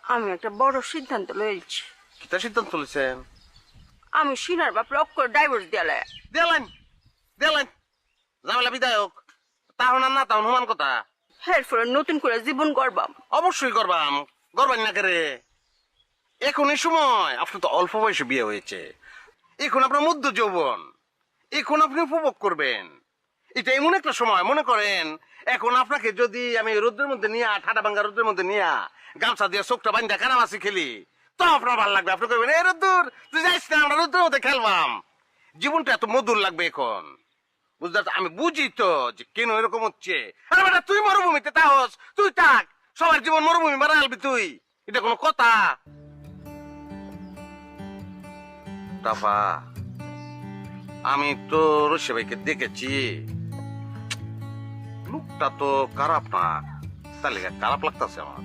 আমি একটা বড় সিদ্ধান্ত লইছি। কিতা সিদ্ধান্ত তুলেছেন? আমি সিনার বাপরে অক্ষর ডাইভোর্স দিয়ালে দেলাইন দেলাইন ঝামেলা বিধায়ক, তাহন আর না তাহন সমান কথা। এরপরে নতুন করে জীবন গড়বাম। অবশ্যই করবাম, করবেন না করে। এখন এই সময় আপনার তো অল্প বয়সে বিয়ে হয়েছে, এখন আপনার মধ্য যৌবন, এখন আপনি উপভোগ করবেন। এটা এমন একটা সময়, মনে করেন এখন আপনাকে যদি আমি রোদ্রের মধ্যে নিয়ে, ঠাডা ভাঙ্গা রোদ্রের মধ্যে নিয়ে গামছা দিয়ে চোখটা বান্ধা কানামাছি খেলি, তো আপনার ভালো লাগবে। আপনি কইবেন এই রোদ্দুর তুই যাইস না, আমরা রোদ্রের মধ্যে খেলবাম। জীবনটা এত মধুর লাগবে এখন, বুঝতে পারছো? আমি বুঝি তো যে কেন এরকম হচ্ছে। আরে বেটা তুই মরুভূমিতে তাহস, তুই থাক, সবার জীবন মরুভূমি বানাই আলবি তুই, এটা কোনো কথা? টাফা, আমি তো রশি ভাইকে দেখেছি, লোকটা তো খারাপ না, তাহলে খারাপ লাগতেছে আমার।